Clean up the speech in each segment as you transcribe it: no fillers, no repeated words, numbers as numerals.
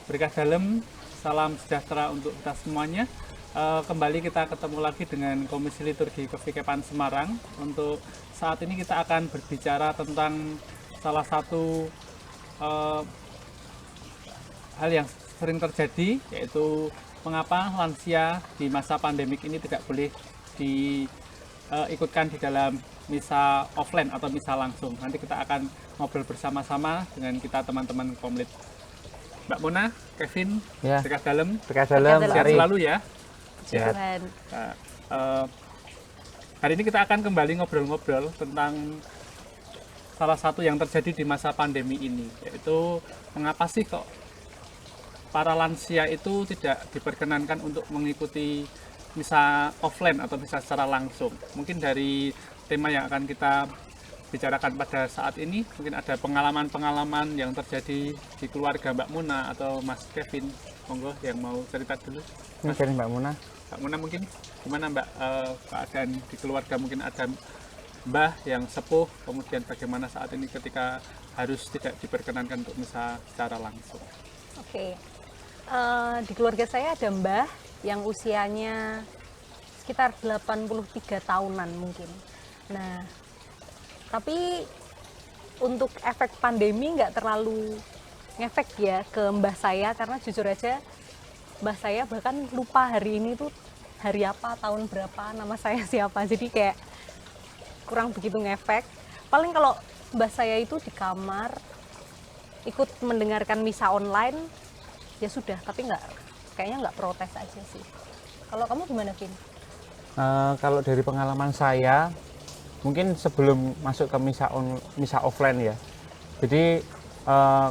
Berkah dalam, salam sejahtera untuk kita semuanya. Kembali kita ketemu lagi dengan Komisi Liturgi Kevikepan Semarang. Untuk saat ini kita akan berbicara tentang salah satu hal yang sering terjadi, yaitu mengapa lansia di masa pandemik ini tidak boleh diikutkan di dalam misa offline atau misa langsung. Nanti kita akan ngobrol bersama-sama dengan kita teman-teman Komlit. Mbak Mona, Kevin, Ya. Berkah dalam, Berkah dalam, sehat Ari. selalu ya. Sehat. Tuhan. Nah, hari ini kita akan kembali ngobrol-ngobrol tentang salah satu yang terjadi di masa pandemi ini, yaitu mengapa sih kok para lansia itu tidak diperkenankan untuk mengikuti misa offline atau misa secara langsung. Mungkin dari tema yang akan kita bicarakan pada saat ini, mungkin ada pengalaman-pengalaman yang terjadi di keluarga Mbak Muna atau Mas Kevin. Monggo yang mau cerita dulu. Mungkin Mbak Muna. Mbak Muna mungkin gimana Mbak keadaan di keluarga, mungkin ada Mbah yang sepuh, kemudian bagaimana saat ini ketika harus tidak diperkenankan untuk misa secara langsung. Oke. Di keluarga saya ada mbah yang usianya sekitar 83 tahunan mungkin. Nah, tapi untuk efek pandemi nggak terlalu ngefek ya ke mbah saya, karena jujur aja mbah saya bahkan lupa hari ini tuh hari apa, tahun berapa, nama saya siapa. Jadi kayak kurang begitu ngefek. Paling kalau mbah saya itu di kamar ikut mendengarkan misa online, ya sudah, tapi kayaknya nggak protes aja sih. Kalau kamu gimana, Vin? Kalau dari pengalaman saya, mungkin sebelum masuk ke misa offline ya. Jadi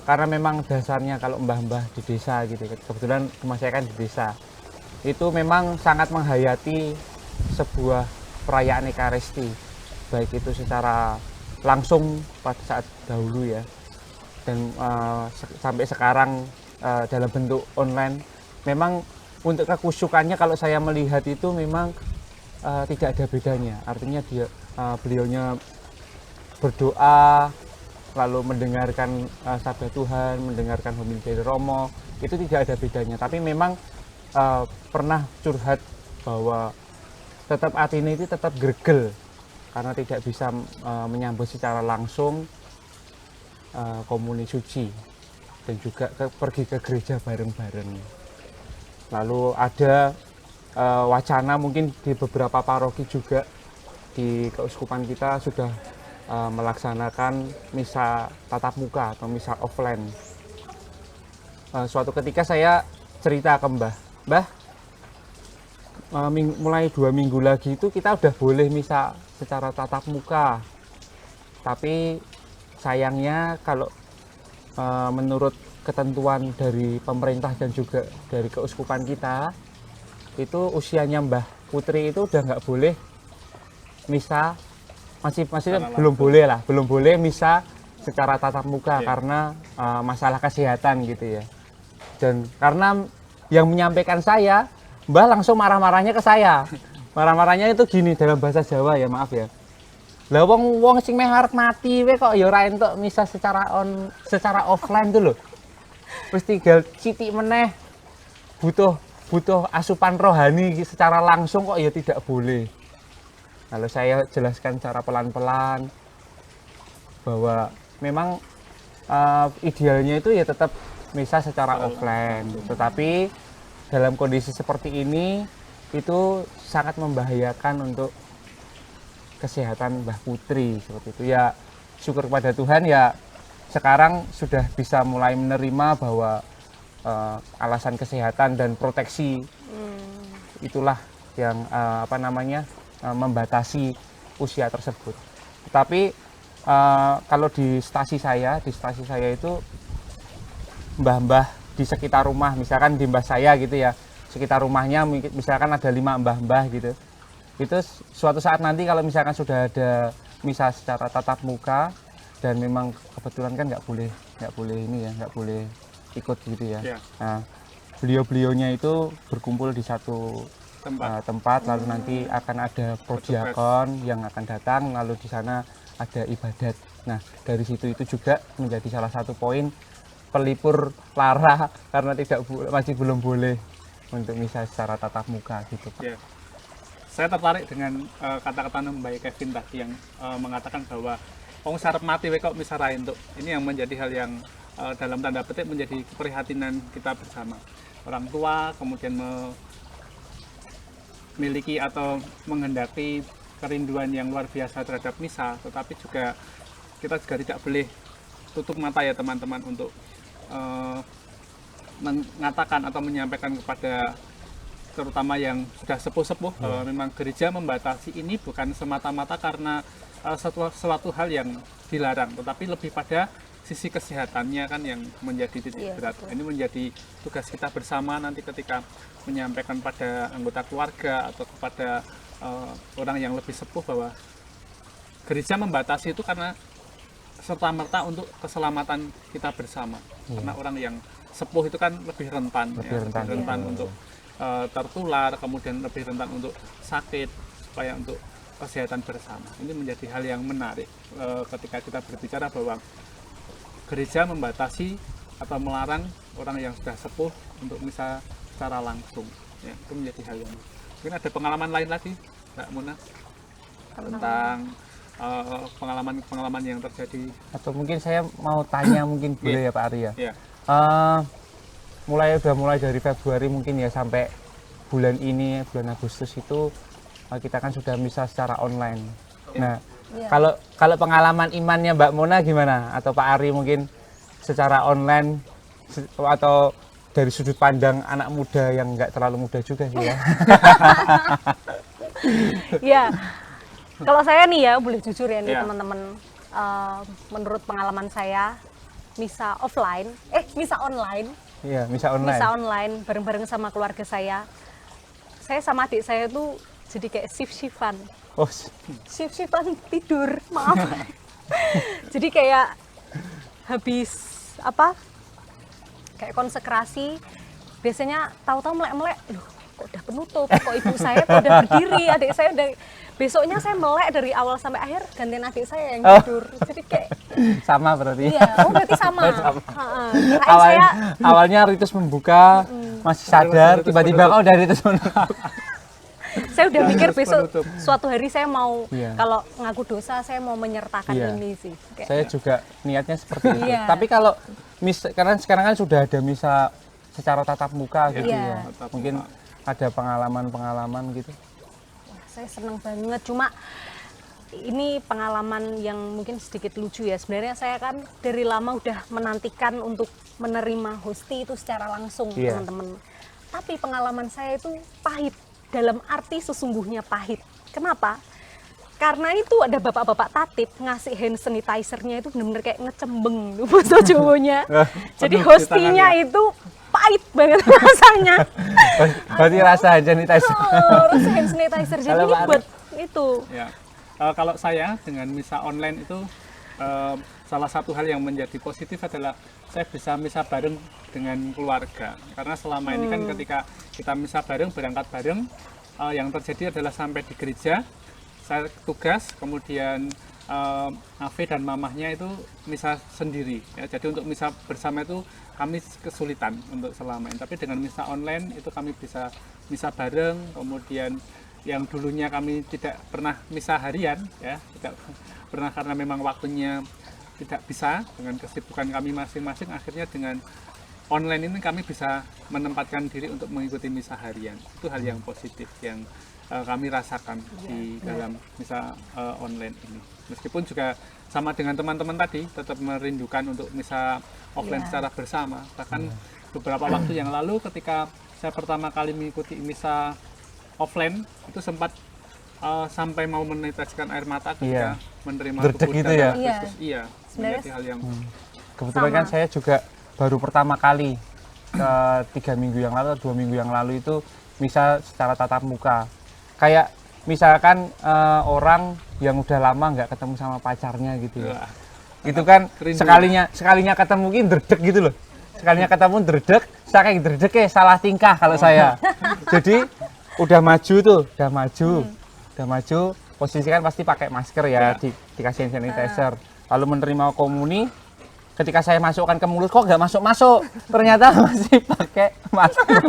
karena memang dasarnya kalau mbah-mbah di desa gitu, kebetulan rumah saya kan di desa, itu memang sangat menghayati sebuah perayaan Ekaristi, baik itu secara langsung pada saat dahulu ya, dan sampai sekarang dalam bentuk online. Memang untuk kekusyukannya kalau saya melihat itu memang tidak ada bedanya. Artinya beliaunya berdoa, lalu mendengarkan sabda Tuhan, mendengarkan homili dari Romo, itu tidak ada bedanya. Tapi memang pernah curhat bahwa tetap hatinya itu tetap gregel karena tidak bisa menyambut secara langsung komuni suci dan juga pergi ke gereja bareng-bareng. Lalu ada wacana mungkin di beberapa paroki juga di keuskupan kita sudah melaksanakan misa tatap muka atau misa offline. Suatu ketika saya cerita ke Mbah, mulai 2 minggu lagi itu kita udah boleh misa secara tatap muka, tapi sayangnya kalau menurut ketentuan dari pemerintah dan juga dari keuskupan kita, itu usianya Mbah Putri itu udah nggak boleh misa, masih belum boleh misa secara tatap muka karena masalah kesehatan gitu ya. Dan karena yang menyampaikan saya, Mbah langsung marah-marahnya ke saya. Marah-marahnya itu gini dalam bahasa Jawa ya, maaf ya. Lah wong sing meh arep mati we kok ya ora entuk misa secara offline tuh lho. Wis tinggal sithik meneh butuh asupan rohani secara langsung kok ya tidak boleh. Lalu saya jelaskan secara pelan-pelan bahwa memang idealnya itu ya tetap misa secara offline. Tetapi dalam kondisi seperti ini itu sangat membahayakan untuk kesehatan Mbah Putri seperti itu ya. Syukur kepada Tuhan ya sekarang sudah bisa mulai menerima bahwa alasan kesehatan dan proteksi itulah yang membatasi usia tersebut. Tetapi kalau di stasi saya itu mbah-mbah di sekitar rumah, misalkan di mbah saya gitu ya, sekitar rumahnya misalkan ada 5 mbah-mbah gitu. Itu suatu saat nanti kalau misalkan sudah ada misa secara tatap muka dan memang kebetulan kan nggak boleh ikut gitu ya. Nah, beliau-beliaunya itu berkumpul di satu tempat, lalu nanti akan ada prodiakon yang akan datang, lalu di sana ada ibadat. Nah, dari situ itu juga menjadi salah satu poin pelipur lara karena masih belum boleh untuk misa secara tatap muka gitu Pak. Ya. Saya tertarik dengan kata-kata Mbak Kevin tadi yang mengatakan bahwa wong sarep mati wae kok misa ra entuk. Ini yang menjadi hal yang dalam tanda petik menjadi keprihatinan kita bersama. Orang tua kemudian memiliki atau menghendaki kerinduan yang luar biasa terhadap misa, tetapi juga kita juga tidak boleh tutup mata ya teman-teman untuk mengatakan atau menyampaikan kepada terutama yang sudah sepuh-sepuh bahwa memang gereja membatasi ini bukan semata-mata karena suatu hal yang dilarang, tetapi lebih pada sisi kesehatannya kan yang menjadi titik berat. Betul. Ini menjadi tugas kita bersama nanti ketika menyampaikan pada anggota keluarga atau kepada orang yang lebih sepuh bahwa gereja membatasi itu karena serta-merta untuk keselamatan kita bersama. Karena orang yang sepuh itu kan lebih rentan, lebih rentan untuk tertular, kemudian lebih rentan untuk sakit, supaya untuk kesehatan bersama. Ini menjadi hal yang menarik ketika kita berbicara bahwa gereja membatasi atau melarang orang yang sudah sepuh untuk misa secara langsung. Ya, itu menjadi hal yang mungkin ada pengalaman lain lagi, Mbak Muna, tentang pengalaman-pengalaman yang terjadi. Atau mungkin saya mau tanya mungkin boleh ya Pak Arya. Ya. Mulai dari Februari mungkin ya sampai bulan ini, bulan Agustus itu kita kan sudah misa secara online. Nah, kalau pengalaman imannya Mbak Mona gimana? Atau Pak Ari mungkin secara online atau dari sudut pandang anak muda yang nggak terlalu muda juga sih ya. Ya, kalau saya nih ya boleh jujur ya nih Ya. teman-teman, menurut pengalaman saya misa online. Iya, misa online. Misa online bareng-bareng sama keluarga saya sama adik saya tuh jadi kayak shift-shiftan Oh, tidur, maaf. Jadi kayak habis kayak konsekrasi biasanya tahu-tahu melek-melek, loh kok udah penutup, kok ibu saya kok udah berdiri, adik saya udah, besoknya saya melek dari awal sampai akhir, gantian adik saya yang tidur. Jadi kayak sama berarti. iya, berarti sama. Awalnya ritus membuka masih sadar, tiba-tiba kok udah ritus menutup. Saya udah mikir besok penutup. suatu hari saya mau Iya. kalau ngaku dosa saya mau menyertakan Iya. ini sih. Kayak, Saya juga niatnya seperti itu. Iya. Tapi kalau karena sekarang kan sudah ada misa secara tatap muka gitu Iya. ya. Mungkin ada pengalaman-pengalaman gitu. saya senang banget, cuma ini pengalaman yang mungkin sedikit lucu ya. Sebenarnya saya kan dari lama udah menantikan untuk menerima hosti itu secara langsung, Iya. teman-teman. Tapi pengalaman saya itu pahit, dalam arti sesungguhnya pahit. Kenapa? Karena itu ada bapak-bapak tatip ngasih hand sanitizer-nya itu benar-benar kayak ngecembeng tuh bahasa Jawanya. Jadi Aduh, hostinya di tangannya. itu pahit banget rasanya. Berarti rasa sanitizer. Rasa hand sanitizer. Jadi Kalau ini Pak buat itu. Ya, kalau saya dengan misa online itu salah satu hal yang menjadi positif adalah saya bisa misa bareng dengan keluarga. Karena selama ini kan ketika kita misa bareng, berangkat bareng, yang terjadi adalah sampai di gereja, saya tugas, kemudian Ave dan mamahnya itu misa sendiri. Ya, jadi untuk misa bersama itu kami kesulitan untuk selama ini. Tapi dengan misa online itu kami bisa misa bareng, kemudian yang dulunya kami tidak pernah misa harian, ya tidak pernah karena memang waktunya tidak bisa dengan kesibukan kami masing-masing. Akhirnya dengan online ini kami bisa menempatkan diri untuk mengikuti misa harian. Itu hal yang positif yang kami rasakan di dalam misa online ini. Meskipun juga sama dengan teman-teman tadi, tetap merindukan untuk misa offline secara bersama. Bahkan beberapa waktu yang lalu ketika saya pertama kali mengikuti misa offline itu sempat sampai mau meneteskan air mata ketika menerima Berdek tubuh gitu dan ya? darah Kristus. Iya, Sebenarnya menjadi hal yang Kebetulan kan saya juga baru pertama kali ke 3 minggu yang lalu, 2 minggu yang lalu itu misa secara tatap muka. Kayak misalkan orang yang udah lama nggak ketemu sama pacarnya gitu ya. Wah, Itu kan kerindu. sekalinya ketemu mungkin dredeg gitu loh. Sekalinya ketemu dredeg, saya kayak dredeg salah tingkah kalau saya. Jadi udah maju, posisi kan pasti pakai masker ya, dikasih sanitizer. Lalu menerima komuni, ketika saya masukkan ke mulut kok nggak masuk-masuk, ternyata masih pakai masker.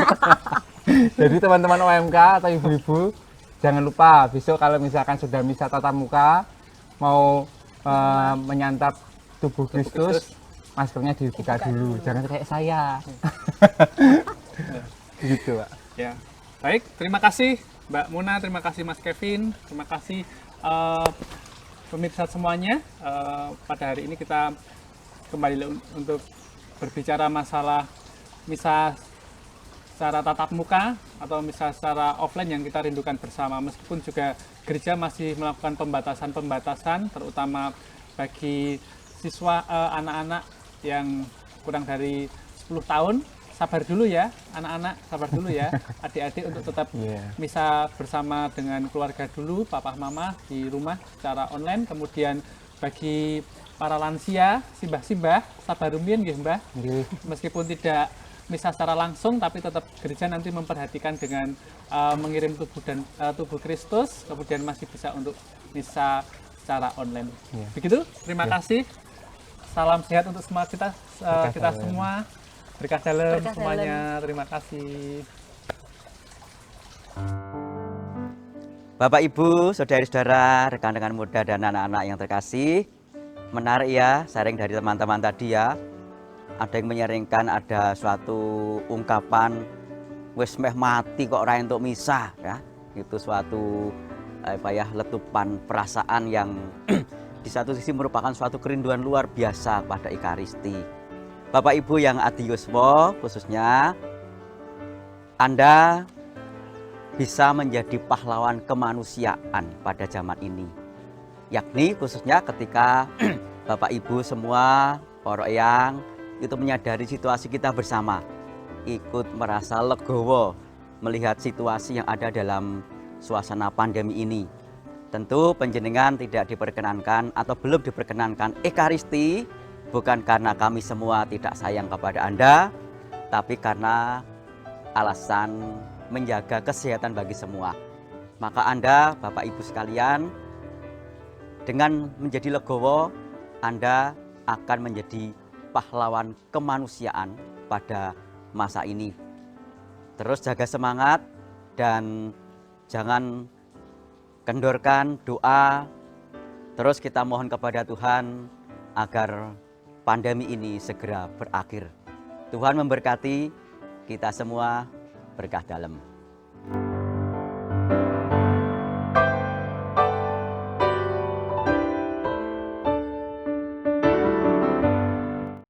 Jadi teman-teman OMK atau ibu-ibu jangan lupa besok kalau misalkan sudah misa tatap muka mau menyantap tubuh Kristus, maskernya dibuka dulu, jangan kayak saya. Gitu, Pak. Ya, baik. Terima kasih Mbak Muna, terima kasih Mas Kevin, terima kasih pemirsa semuanya. Pada hari ini kita kembali untuk berbicara masalah misa secara tatap muka atau misa secara offline yang kita rindukan bersama. Meskipun juga gereja masih melakukan pembatasan-pembatasan, terutama bagi siswa anak-anak yang kurang dari 10 tahun. Sabar dulu ya, anak-anak, sabar dulu ya, adik-adik untuk tetap misa bersama dengan keluarga dulu, papa mama di rumah secara online. Kemudian bagi para lansia, simbah-simbah, sabar rumiyin nggih Mbah. Meskipun tidak misa secara langsung, tapi tetap gereja nanti memperhatikan dengan mengirim tubuh Kristus, kemudian masih bisa untuk misa secara online. Begitu, terima kasih. Salam sehat untuk semua kita semua. Berkah dalam semuanya. Terima kasih. Bapak, Ibu, saudari-saudara, rekan-rekan muda dan anak-anak yang terkasih, menarik ya sharing dari teman-teman tadi ya. Ada yang menyaringkan ada suatu ungkapan wis meh mati kok ora entuk misah ya. Itu suatu letupan perasaan yang di satu sisi merupakan suatu kerinduan luar biasa pada Ekaristi. Bapak Ibu yang adi yuswa, khususnya Anda bisa menjadi pahlawan kemanusiaan pada zaman ini. Yakni khususnya ketika Bapak Ibu semua, para eyang, itu menyadari situasi kita bersama, ikut merasa legowo melihat situasi yang ada dalam suasana pandemi ini. Tentu panjenengan tidak diperkenankan atau belum diperkenankan Ekaristi, bukan karena kami semua tidak sayang kepada Anda, tapi karena alasan menjaga kesehatan bagi semua. Maka Anda, Bapak Ibu sekalian, dengan menjadi legowo, Anda akan menjadi pahlawan kemanusiaan pada masa ini. Terus jaga semangat dan jangan kendorkan doa. Terus kita mohon kepada Tuhan agar pandemi ini segera berakhir. Tuhan memberkati kita semua, berkah dalam.